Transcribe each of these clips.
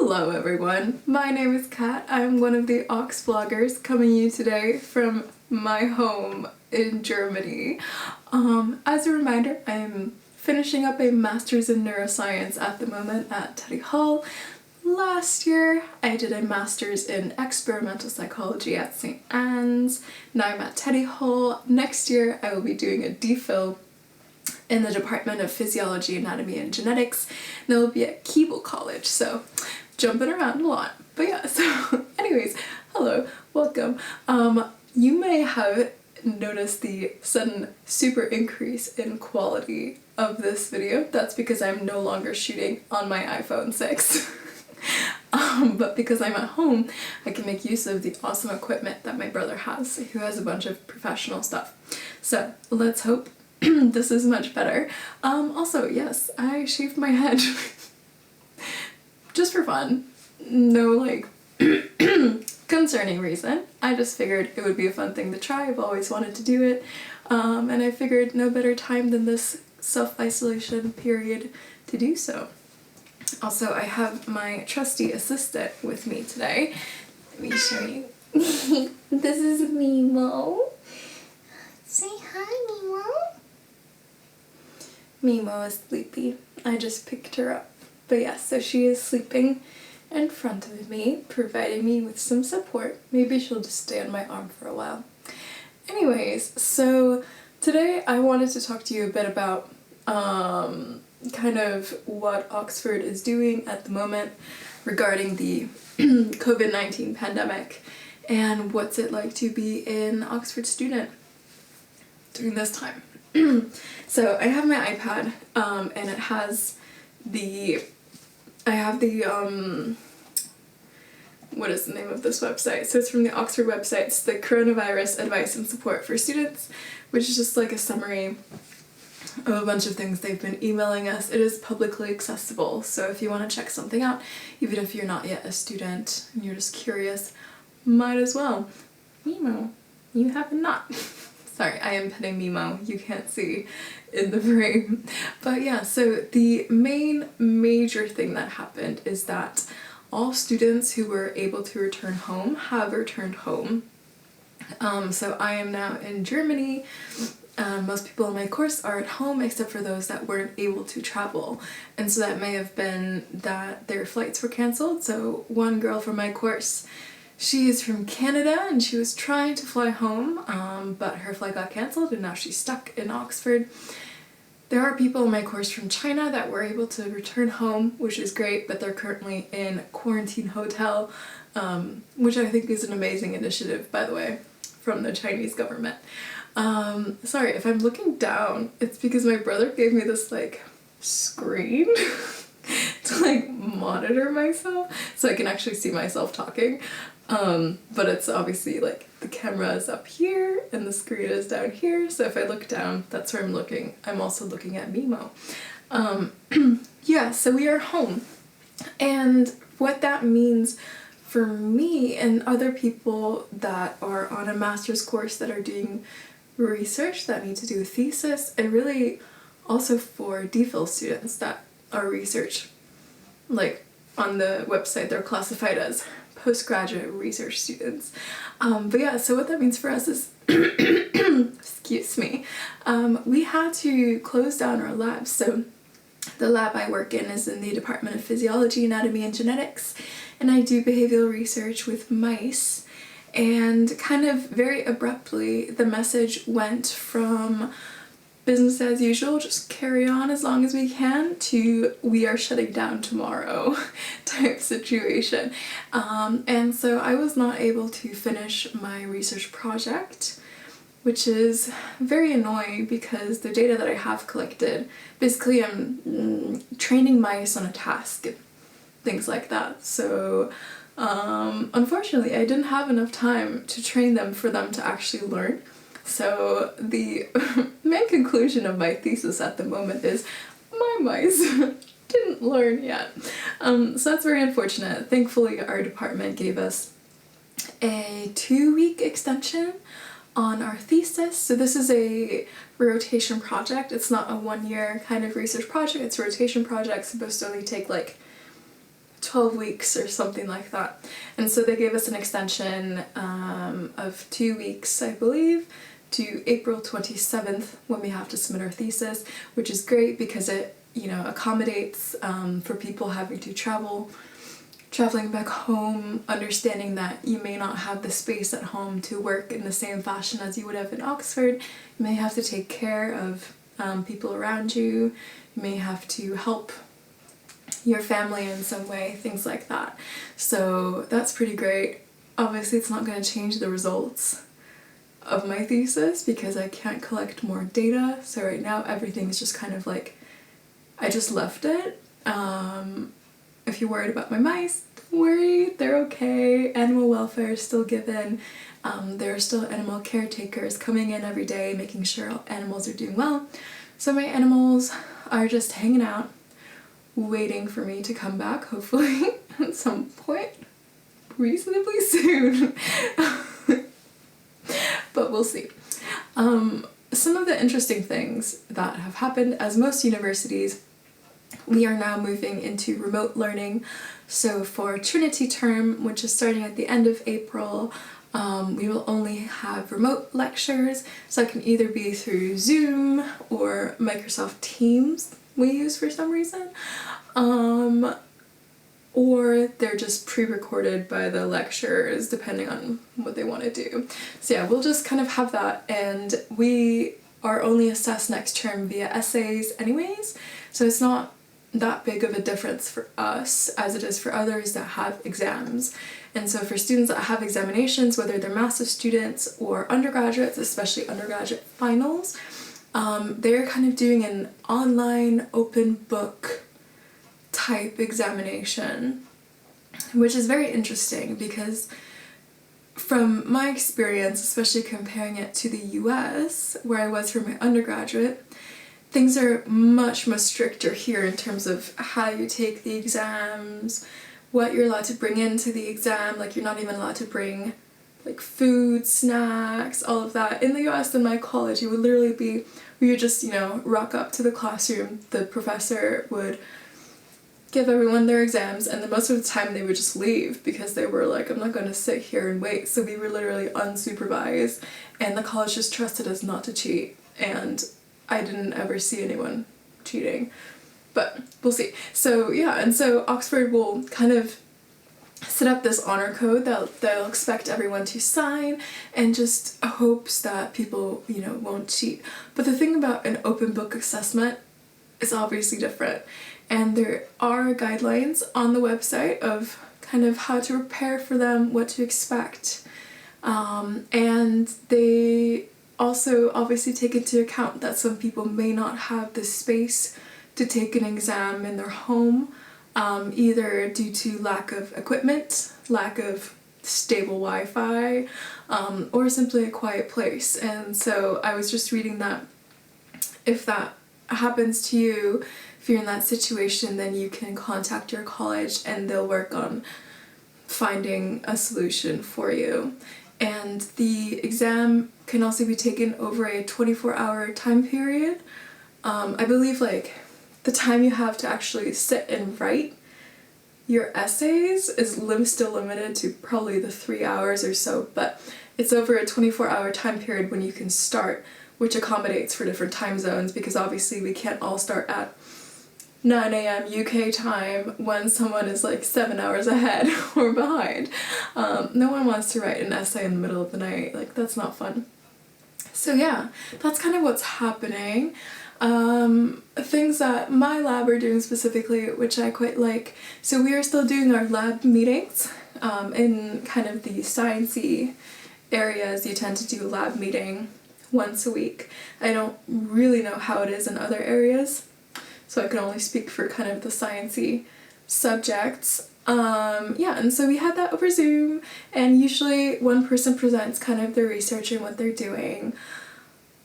Hello everyone, my name is Kat. I'm one of the Oxvloggers coming to you today from my home in Germany. As a reminder, I'm finishing up a master's in neuroscience at the moment at Teddy Hall. Last year I did a master's in experimental psychology at St. Anne's. Now I'm at Teddy Hall. Next year I will be doing a DPhil in the Department of Physiology, Anatomy and Genetics, and it'll be at Keble College, so jumping around a lot. But yeah, so anyways, hello, welcome. You may have noticed the sudden super increase in quality of this video. That's because I'm no longer shooting on my iPhone 6. But because I'm at home, I can make use of the awesome equipment that my brother has, who has a bunch of professional stuff. So let's hope this is much better. Also, yes, I shaved my head just for fun. No, like, concerning reason. I just figured it would be a fun thing to try. I've always wanted to do it. And I figured no better time than this self-isolation period to do so. Also, I have my trusty assistant with me today. Let me show you. This is Mimo. Say hi, Mimo. Mimo is sleepy. I just picked her up. But yeah, so she is sleeping in front of me, providing me with some support. Maybe she'll just stay on my arm for a while. Anyways, so today I wanted to talk to you a bit about kind of what Oxford is doing at the moment regarding the COVID-19 pandemic and what's it like to be an Oxford student during this time. So I have my iPad, and it has what is the name of this website? So it's from the Oxford website. It's the Coronavirus Advice and Support for Students, which is just like a summary of a bunch of things they've been emailing us. It is publicly accessible, so if you want to check something out, even if you're not yet a student and you're just curious, might as well. Mimo, you have a knot. Sorry, I am petting Mimo, you can't see in the frame. But yeah, so the major thing that happened is that all students who were able to return home have returned home. So I am now in Germany. Most people in my course are at home except for those that weren't able to travel. And so that may have been that their flights were cancelled. So one girl from my course, she is from Canada and she was trying to fly home, but her flight got cancelled and now she's stuck in Oxford. There are people in my course from China that were able to return home, which is great, but they're currently in a quarantine hotel, which I think is an amazing initiative, by the way, from the Chinese government. Sorry, if I'm looking down, it's because my brother gave me this, like, screen to, like, monitor myself, so I can actually see myself talking. But it's obviously, like, the camera is up here and the screen is down here, so if I look down, that's where I'm looking. I'm also looking at Mimo. Yeah, so we are home. And what that means for me and other people that are on a master's course that are doing research that need to do a thesis, and really also for DPhil students that are research, like on the website they're classified as postgraduate research students. But yeah, so what that means for us is excuse me, we had to close down our labs. So the lab I work in is in the Department of Physiology, Anatomy and Genetics, and I do behavioral research with mice. And kind of very abruptly, the message went from business as usual, just carry on as long as we can, to we are shutting down tomorrow type situation. And so I was not able to finish my research project, which is very annoying because the data that I have collected, basically I'm training mice on a task, things like that. So unfortunately, I didn't have enough time to train them for them to actually learn. So the main conclusion of my thesis at the moment is my mice didn't learn yet. So that's very unfortunate. Thankfully, our department gave us a 2-week extension on our thesis. So this is a rotation project. It's not a 1-year kind of research project. It's a rotation project supposed to only take like 12 weeks or something like that. And so they gave us an extension of 2 weeks, I believe, to April 27th when we have to submit our thesis, which is great because it, you know, accommodates for people having to traveling back home, understanding that you may not have the space at home to work in the same fashion as you would have in Oxford. You may have to take care of people around you. You may have to help your family in some way, things like that. So that's pretty great. Obviously it's not going to change the results of my thesis because I can't collect more data. So right now everything is just kind of like, I just left it. If you're worried about my mice, don't worry, they're okay. Animal welfare is still given. There are still animal caretakers coming in every day, making sure all animals are doing well. So my animals are just hanging out, waiting for me to come back, hopefully at some point reasonably soon. But we'll see. Some of the interesting things that have happened, as most universities, we are now moving into remote learning. So for Trinity term, which is starting at the end of April, we will only have remote lectures. So it can either be through Zoom or Microsoft Teams we use for some reason, or they're just pre-recorded by the lecturers depending on what they want to do. So yeah, we'll just kind of have that, and we are only assessed next term via essays anyways, so it's not that big of a difference for us as it is for others that have exams. And so for students that have examinations, whether they're master's students or undergraduates, especially undergraduate finals, they're kind of doing an online open book type examination, which is very interesting because from my experience, especially comparing it to the US, where I was for my undergraduate, things are much stricter here in terms of how you take the exams, what you're allowed to bring into the exam. Like, you're not even allowed to bring like food, snacks, all of that. In the US, in my college, it would literally be, we would just, you know, rock up to the classroom, the professor would give everyone their exams, and then most of the time they would just leave because they were like, I'm not going to sit here and wait. So we were literally unsupervised, and the college just trusted us not to cheat, and I didn't ever see anyone cheating, but we'll see. So yeah, and so Oxford will kind of set up this honor code that they'll expect everyone to sign, and just hopes that people, you know, won't cheat. But the thing about an open book assessment is obviously different, and there are guidelines on the website of kind of how to prepare for them, what to expect, and they also obviously take into account that some people may not have the space to take an exam in their home, either due to lack of equipment, lack of stable Wi-Fi, or simply a quiet place. And so I was just reading that if that happens to you, if you're in that situation, then you can contact your college and they'll work on finding a solution for you. And the exam can also be taken over a 24-hour time period. I believe like the time you have to actually sit and write your essays is still limited to probably the 3 hours or so, but it's over a 24-hour time period when you can start, which accommodates for different time zones, because obviously we can't all start at 9 a.m. UK time when someone is like 7 hours ahead or behind. No one wants to write an essay in the middle of the night, like that's not fun. So yeah, that's kind of what's happening. Things that my lab are doing specifically, which I quite like. So we are still doing our lab meetings. In kind of the sciencey areas, you tend to do a lab meeting once a week. I don't really know how it is in other areas, so I can only speak for kind of the sciencey subjects. Yeah, and so we had that over Zoom, and usually one person presents kind of their research and what they're doing.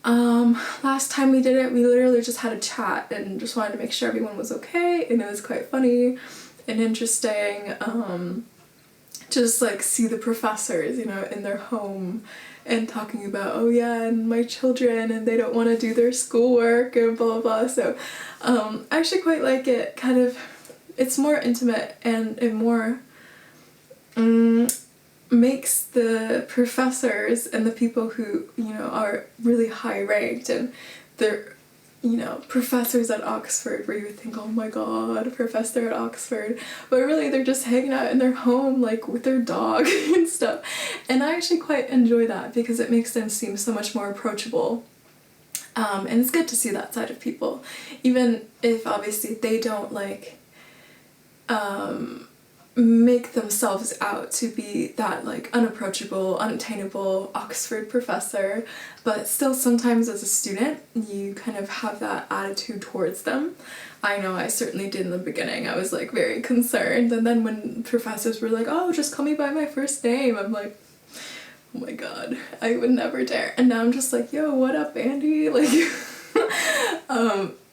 Last time we did it, we literally just had a chat and just wanted to make sure everyone was okay, and it was quite funny and interesting. Just like see the professors, you know, in their home and talking about, oh yeah, and my children, and they don't want to do their schoolwork and blah blah blah. So I actually quite like it. Kind of, it's more intimate, and it more makes the professors and the people who, you know, are really high ranked and they're, you know, professors at Oxford, where you would think, oh my god, a professor at Oxford, but really they're just hanging out in their home, like, with their dog and stuff. And I actually quite enjoy that because it makes them seem so much more approachable. And it's good to see that side of people, even if obviously they don't, like, make themselves out to be that, like, unapproachable, unattainable Oxford professor, but still sometimes as a student you kind of have that attitude towards them. I know I certainly did in the beginning. I was, like, very concerned, and then when professors were like, oh, just call me by my first name, I'm like, oh my god, I would never dare. And now I'm just like, yo, what up, Andy? Like,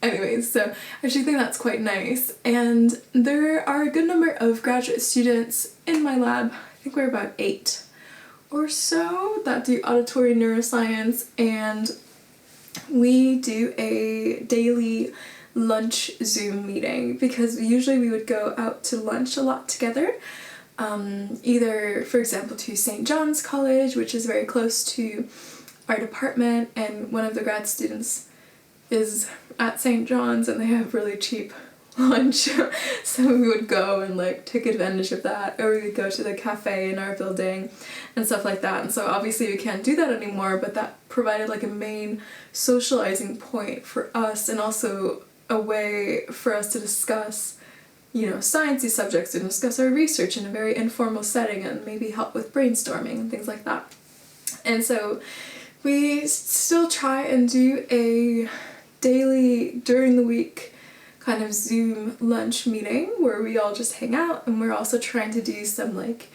anyways, so I actually think that's quite nice. And there are a good number of graduate students in my lab. I think we're about 8 or so that do auditory neuroscience, and we do a daily lunch Zoom meeting because usually we would go out to lunch a lot together. Either, for example, to St. John's College, which is very close to our department, and one of the grad students is at St. John's and they have really cheap lunch, so we would go and, like, take advantage of that, or we would go to the cafe in our building and stuff like that. And so obviously we can't do that anymore, but that provided, like, a main socializing point for us, and also a way for us to discuss, you know, sciencey subjects, and discuss our research in a very informal setting, and maybe help with brainstorming and things like that. And so we still try and do a daily, during the week, kind of Zoom lunch meeting where we all just hang out, and we're also trying to do some, like,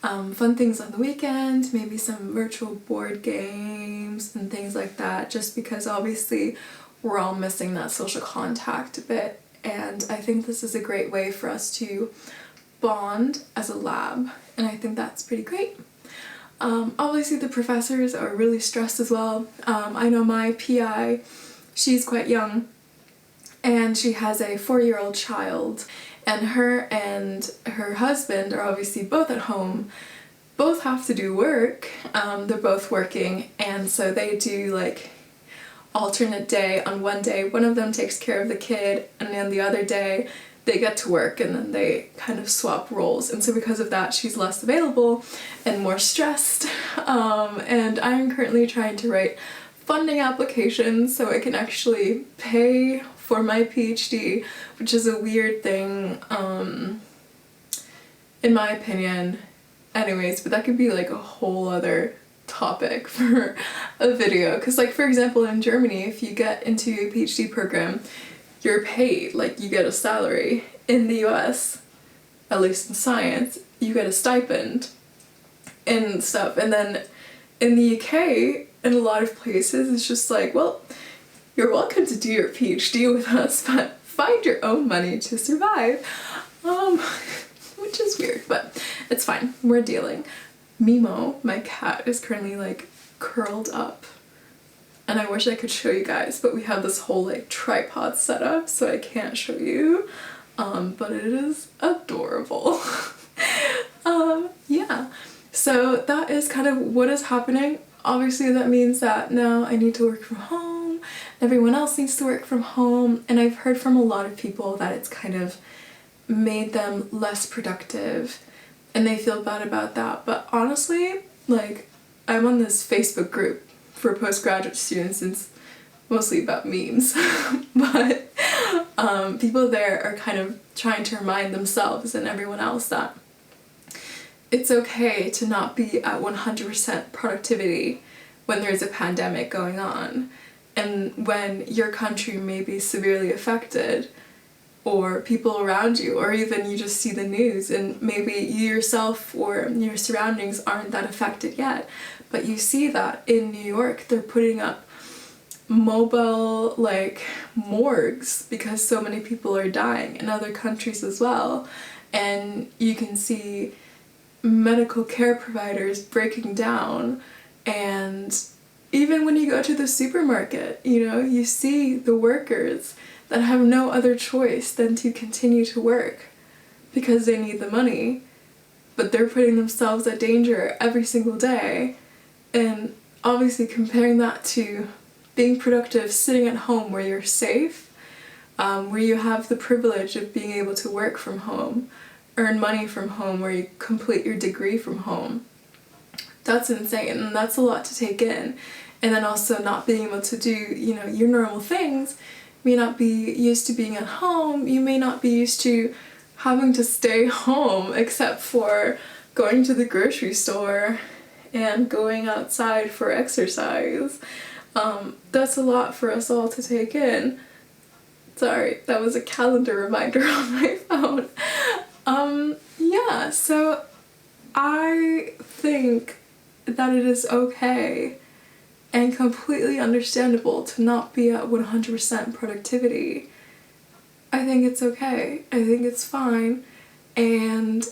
fun things on the weekend, maybe some virtual board games and things like that, just because obviously we're all missing that social contact a bit, and I think this is a great way for us to bond as a lab, and I think that's pretty great. Obviously the professors are really stressed as well. I know my PI, she's quite young, and she has a 4-year-old child, and her husband are obviously both at home, both have to do work, they're both working, and so they do, like, alternate day. On one day one of them takes care of the kid, and then the other day they get to work, and then they kind of swap roles. And so because of that she's less available and more stressed, and I'm currently trying to write funding applications so I can actually pay for my PhD, which is a weird thing, in my opinion. Anyways, but that could be, like, a whole other topic for a video, because, like, for example, in Germany, if you get into a PhD program, you're paid, like, you get a salary. In the US, at least in science, you get a stipend and stuff. And then in the UK, in a lot of places, it's just like, well, you're welcome to do your PhD with us, but find your own money to survive. Which is weird, but it's fine, we're dealing. Mimo, my cat, is currently, like, curled up, and I wish I could show you guys, but we have this whole, like, tripod set up, so I can't show you, but it is adorable. Yeah, so that is kind of what is happening. Obviously that means that now I need to work from home, everyone else needs to work from home, and I've heard from a lot of people that it's kind of made them less productive, and they feel bad about that. But honestly, like, I'm on this Facebook group for postgraduate students, it's mostly about memes, but people there are kind of trying to remind themselves and everyone else that it's okay to not be at 100% productivity when there's a pandemic going on, and when your country may be severely affected, or people around you, or even you just see the news and maybe you yourself or your surroundings aren't that affected yet, but you see that in New York they're putting up mobile, like, morgues because so many people are dying, in other countries as well, and you can see medical care providers breaking down. And even when you go to the supermarket, you know, you see the workers that have no other choice than to continue to work because they need the money, but they're putting themselves at danger every single day. And obviously comparing that to being productive sitting at home where you're safe, where you have the privilege of being able to work from home, earn money from home, where you complete your degree from home. That's insane, and that's a lot to take in. And then also not being able to do, you know, your normal things. You may not be used to being at home, you may not be used to having to stay home except for going to the grocery store and going outside for exercise. That's a lot for us all to take in. Sorry, that was a calendar reminder on my phone. Yeah, so I think that it is okay and completely understandable to not be at 100% productivity. I think it's okay. I think it's fine. And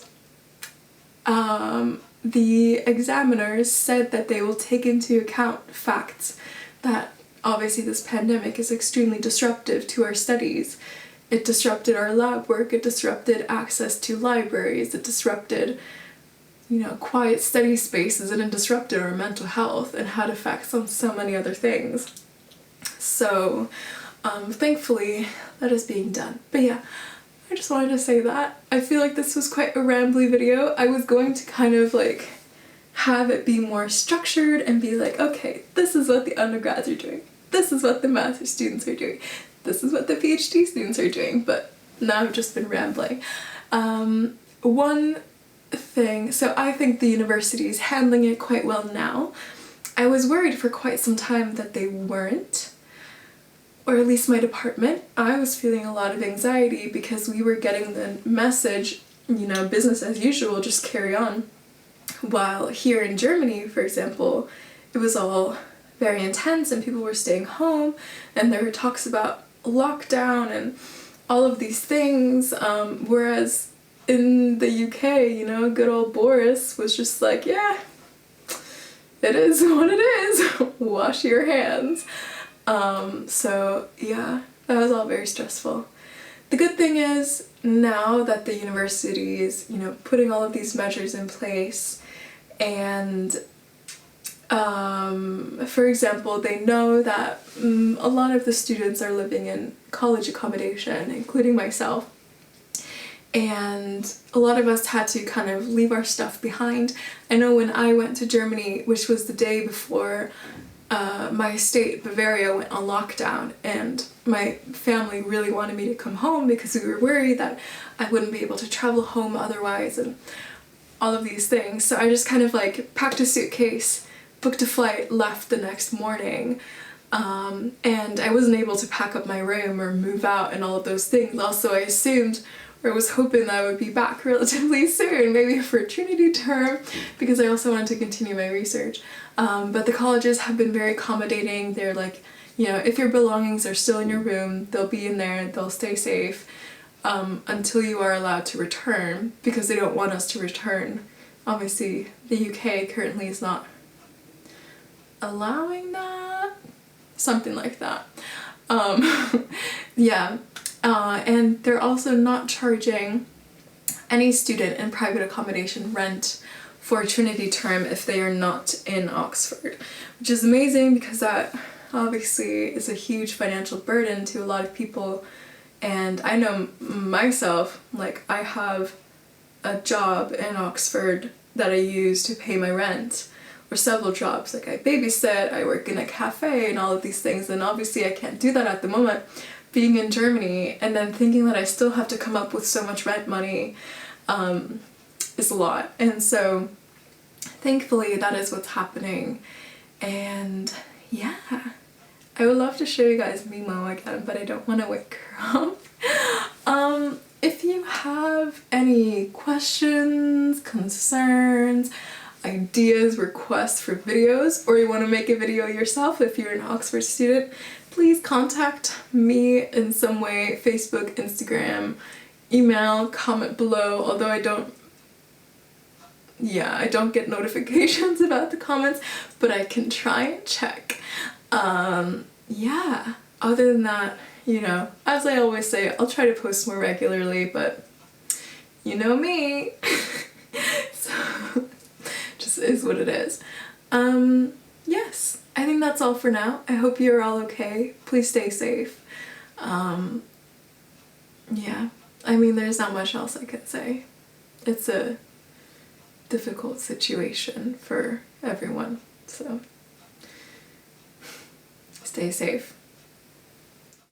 the examiners said that they will take into account facts that obviously this pandemic is extremely disruptive to our studies. It disrupted our lab work, it disrupted access to libraries, it disrupted, you know, quiet study spaces, and it disrupted our mental health and had effects on so many other things. So, thankfully, that is being done. But yeah, I just wanted to say that. I feel like this was quite a rambly video. I was going to kind of like have it be more structured and be like, okay, this is what the undergrads are doing. This is what the master's students are doing. This is what the PhD students are doing. But now I've just been rambling. One thing, so I think the university is handling it quite well now. I was worried for quite some time that they weren't, or at least my department. I was feeling a lot of anxiety because we were getting the message, you know, business as usual, just carry on. While here in Germany, for example, it was all very intense and people were staying home, and there were talks about lockdown and all of these things, whereas in the UK, you know, good old Boris was just like, yeah, it is what it is, wash your hands. So yeah, that was all very stressful. The good thing is, now that the university is, you know, putting all of these measures in place, and for example, they know that a lot of the students are living in college accommodation, including myself, and a lot of us had to kind of leave our stuff behind. I know when I went to Germany, which was the day before my state, Bavaria, went on lockdown, and my family really wanted me to come home because we were worried that I wouldn't be able to travel home otherwise and all of these things. So I just kind of like packed a suitcase, booked a flight, left the next morning, and I wasn't able to pack up my room or move out and all of those things. Also, I assumed, or was hoping that I would be back relatively soon, maybe for a Trinity term, because I also wanted to continue my research. But the colleges have been very accommodating. They're like, you know, if your belongings are still in your room, they'll be in there, they'll stay safe until you are allowed to return, because they don't want us to return. Obviously, the UK currently is not allowing that, something like that. Yeah, and they're also not charging any student in private accommodation rent for a Trinity term if they are not in Oxford, which is amazing because that obviously is a huge financial burden to a lot of people. And I know myself, like, I have a job in Oxford that I use to pay my rent, or several jobs. Like, I babysit, I work in a cafe, and all of these things, and obviously I can't do that at the moment being in Germany, and then thinking that I still have to come up with so much rent money is a lot. And so thankfully that is what's happening. And yeah, I would love to show you guys Mimo again, but I don't want to wake her up. If you have any questions, concerns, ideas, requests for videos, or you want to make a video yourself if you're an Oxford student, please contact me in some way. Facebook, Instagram, email, comment below, although I don't get notifications about the comments, but I can try and check. Yeah, other than that, you know, as I always say, I'll try to post more regularly, but you know me. So, just is what it is. Yes, I think that's all for now. I hope you're all okay. Please stay safe. Yeah, I mean, there's not much else I could say. It's a difficult situation for everyone, so stay safe.